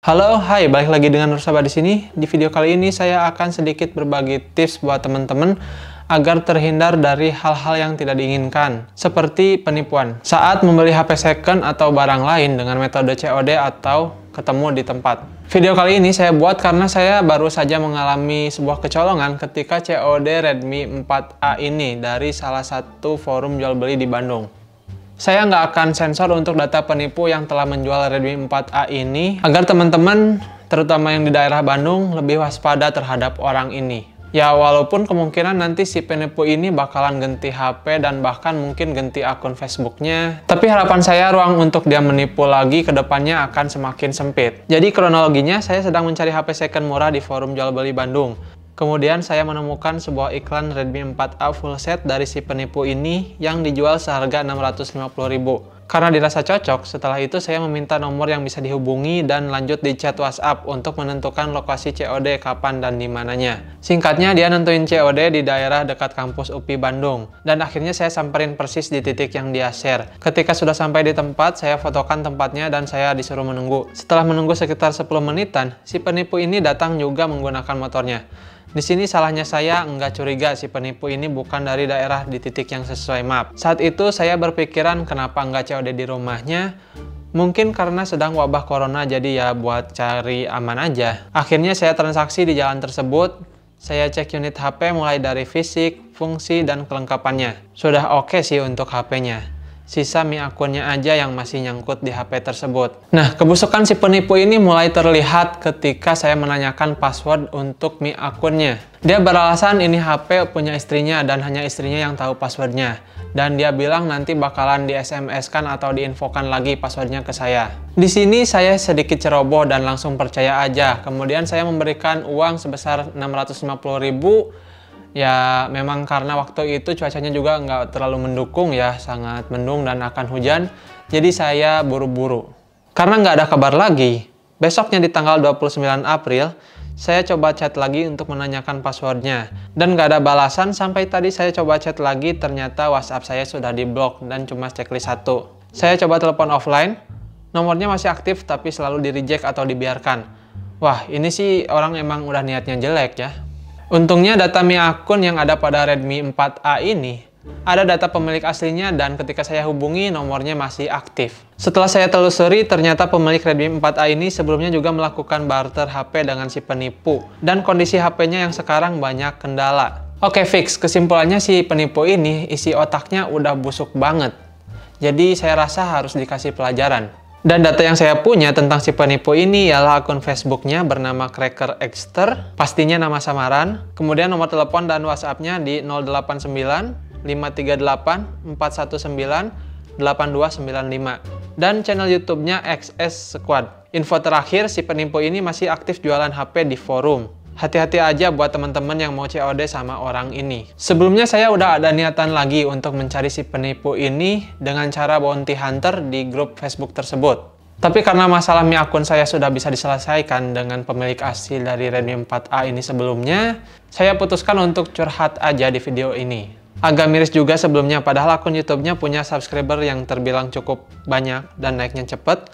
Halo, hai, balik lagi dengan Nur Sabah di sini. Di video kali ini saya akan sedikit berbagi tips buat teman-teman agar terhindar dari hal-hal yang tidak diinginkan, seperti penipuan saat membeli HP second atau barang lain dengan metode COD atau ketemu di tempat. Video kali ini saya buat karena saya baru saja mengalami sebuah kecolongan ketika COD Redmi 4A ini dari salah satu forum jual beli di Bandung. Saya nggak akan sensor untuk data penipu yang telah menjual Redmi 4A ini, agar teman-teman, terutama yang di daerah Bandung, lebih waspada terhadap orang ini. Ya, walaupun kemungkinan nanti si penipu ini bakalan ganti HP dan bahkan mungkin ganti akun Facebooknya, tapi harapan saya ruang untuk dia menipu lagi ke depannya akan semakin sempit. Jadi kronologinya, saya sedang mencari HP second murah di forum jual beli Bandung. Kemudian saya menemukan sebuah iklan Redmi 4A full set dari si penipu ini yang dijual seharga 650.000. Karena dirasa cocok, setelah itu saya meminta nomor yang bisa dihubungi dan lanjut di chat WhatsApp untuk menentukan lokasi COD kapan dan di mananya. Singkatnya, dia nentuin COD di daerah dekat kampus UPI Bandung. Dan akhirnya saya samperin persis di titik yang dia share. Ketika sudah sampai di tempat, saya fotokan tempatnya dan saya disuruh menunggu. Setelah menunggu sekitar 10 menitan, si penipu ini datang juga menggunakan motornya. Di sini salahnya saya nggak curiga si penipu ini bukan dari daerah di titik yang sesuai map. Saat itu saya berpikiran kenapa nggak COD di rumahnya. Mungkin karena sedang wabah corona jadi ya buat cari aman aja. Akhirnya saya transaksi di jalan tersebut. Saya cek unit HP mulai dari fisik, fungsi, dan kelengkapannya. Sudah oke sih untuk HP-nya. Sisa Mi akunnya aja yang masih nyangkut di HP tersebut. Nah, kebusukan si penipu ini mulai terlihat ketika saya menanyakan password untuk Mi akunnya. Dia beralasan ini HP punya istrinya dan hanya istrinya yang tahu passwordnya. Dan dia bilang nanti bakalan di SMS-kan atau diinfokan lagi passwordnya ke saya. Di sini saya sedikit ceroboh dan langsung percaya aja. Kemudian saya memberikan uang sebesar 650.000. Ya, memang karena waktu itu cuacanya juga nggak terlalu mendukung ya, sangat mendung dan akan hujan. Jadi saya buru-buru. Karena nggak ada kabar lagi, besoknya di tanggal 29 April, saya coba chat lagi untuk menanyakan passwordnya. Dan nggak ada balasan sampai tadi saya coba chat lagi, ternyata WhatsApp saya sudah diblok dan cuma checklist 1. Saya coba telepon offline, nomornya masih aktif tapi selalu di-reject atau dibiarkan. Wah, ini sih orang emang udah niatnya jelek ya. Untungnya data Mi akun yang ada pada Redmi 4A ini ada data pemilik aslinya dan ketika saya hubungi nomornya masih aktif. Setelah saya telusuri, ternyata pemilik Redmi 4A ini sebelumnya juga melakukan barter HP dengan si penipu dan kondisi HP-nya yang sekarang banyak kendala. Oke, fix. Kesimpulannya si penipu ini isi otaknya udah busuk banget. Jadi saya rasa harus dikasih pelajaran. Dan data yang saya punya tentang si penipu ini ialah akun Facebooknya bernama Cracker Exter, pastinya nama samaran, kemudian nomor telepon dan WhatsApp-nya di 089 538 419 8295, dan channel YouTube-nya XS Squad. Info terakhir, si penipu ini masih aktif jualan HP di forum. Hati-hati aja buat teman-teman yang mau COD sama orang ini. Sebelumnya saya udah ada niatan lagi untuk mencari si penipu ini dengan cara bounty hunter di grup Facebook tersebut. Tapi karena masalah Mi akun saya sudah bisa diselesaikan dengan pemilik asli dari Redmi 4A ini sebelumnya, saya putuskan untuk curhat aja di video ini. Agak miris juga sebelumnya, padahal akun YouTube-nya punya subscriber yang terbilang cukup banyak dan naiknya cepet.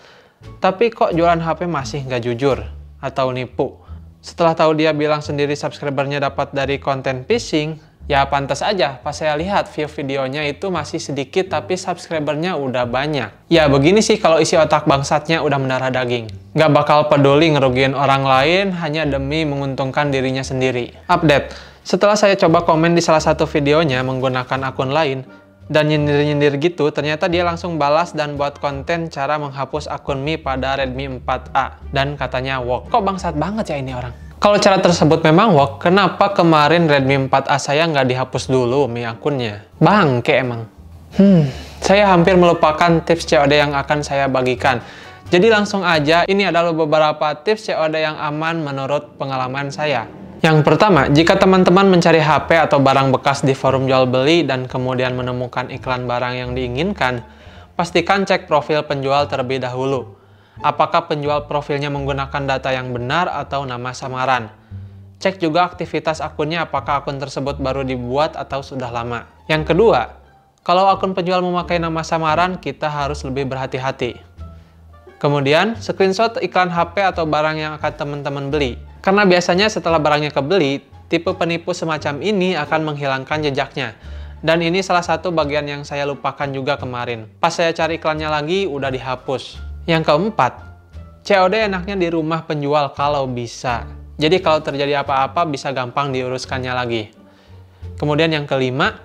Tapi kok jualan HP masih nggak jujur atau nipu? Setelah tahu dia bilang sendiri subscribernya dapat dari konten phishing, ya pantas aja pas saya lihat view videonya itu masih sedikit tapi subscribernya udah banyak. Ya begini sih kalau isi otak bangsatnya udah mendarah daging. Nggak bakal peduli ngerugiin orang lain hanya demi menguntungkan dirinya sendiri. Update, setelah saya coba komen di salah satu videonya menggunakan akun lain, dan nyindir-nyindir gitu, ternyata dia langsung balas dan buat konten cara menghapus akun Mi pada Redmi 4A. Dan katanya work. Kok bangsat banget ya ini orang? Kalau cara tersebut memang work, kenapa kemarin Redmi 4A saya nggak dihapus dulu Mi akunnya? Bangke emang. Saya hampir melupakan tips COD yang akan saya bagikan. Jadi langsung aja, ini adalah beberapa tips COD yang aman menurut pengalaman saya. Yang pertama, jika teman-teman mencari HP atau barang bekas di forum jual beli dan kemudian menemukan iklan barang yang diinginkan, pastikan cek profil penjual terlebih dahulu. Apakah penjual profilnya menggunakan data yang benar atau nama samaran? Cek juga aktivitas akunnya apakah akun tersebut baru dibuat atau sudah lama. Yang kedua, kalau akun penjual memakai nama samaran, kita harus lebih berhati-hati. Kemudian, screenshot iklan HP atau barang yang akan teman-teman beli. Karena biasanya setelah barangnya kebeli, tipe penipu semacam ini akan menghilangkan jejaknya. Dan ini salah satu bagian yang saya lupakan juga kemarin. Pas saya cari iklannya lagi, udah dihapus. Yang keempat, COD enaknya di rumah penjual kalau bisa. Jadi kalau terjadi apa-apa bisa gampang diuruskannya lagi. Kemudian yang kelima,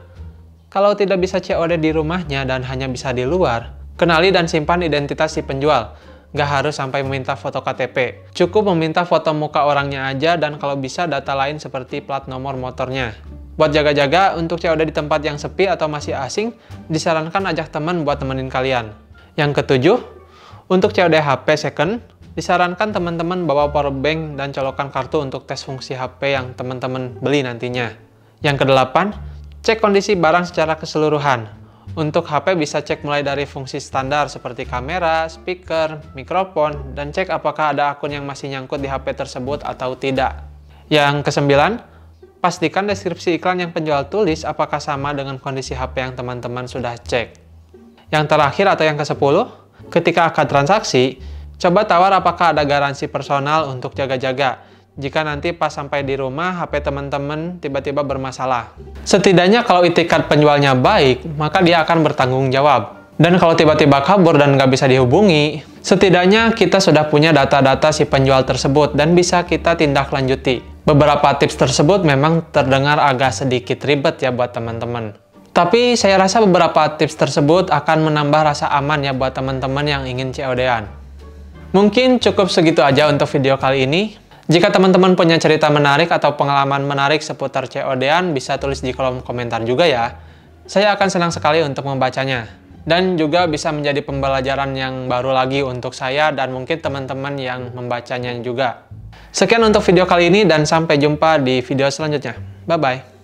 kalau tidak bisa COD di rumahnya dan hanya bisa di luar, kenali dan simpan identitas si penjual. Nggak harus sampai meminta foto KTP. Cukup meminta foto muka orangnya aja dan kalau bisa data lain seperti plat nomor motornya. Buat jaga-jaga, untuk COD di tempat yang sepi atau masih asing, disarankan ajak teman buat temenin kalian. Yang ketujuh, untuk COD HP second, disarankan teman-teman bawa powerbank dan colokan kartu untuk tes fungsi HP yang teman-teman beli nantinya. Yang kedelapan, cek kondisi barang secara keseluruhan. Untuk HP bisa cek mulai dari fungsi standar seperti kamera, speaker, mikrofon, dan cek apakah ada akun yang masih nyangkut di HP tersebut atau tidak. Yang kesembilan, pastikan deskripsi iklan yang penjual tulis apakah sama dengan kondisi HP yang teman-teman sudah cek. Yang terakhir atau yang ke-10, ketika akan transaksi, coba tawar apakah ada garansi personal untuk jaga-jaga. Jika nanti pas sampai di rumah, HP teman-teman tiba-tiba bermasalah. Setidaknya kalau itikat penjualnya baik, maka dia akan bertanggung jawab. Dan kalau tiba-tiba kabur dan nggak bisa dihubungi, setidaknya kita sudah punya data-data si penjual tersebut dan bisa kita tindak lanjuti. Beberapa tips tersebut memang terdengar agak sedikit ribet ya buat teman-teman. Tapi saya rasa beberapa tips tersebut akan menambah rasa aman ya buat teman-teman yang ingin COD-an. Mungkin cukup segitu aja untuk video kali ini. Jika teman-teman punya cerita menarik atau pengalaman menarik seputar COD-an, bisa tulis di kolom komentar juga ya. Saya akan senang sekali untuk membacanya. Dan juga bisa menjadi pembelajaran yang baru lagi untuk saya dan mungkin teman-teman yang membacanya juga. Sekian untuk video kali ini dan sampai jumpa di video selanjutnya. Bye-bye.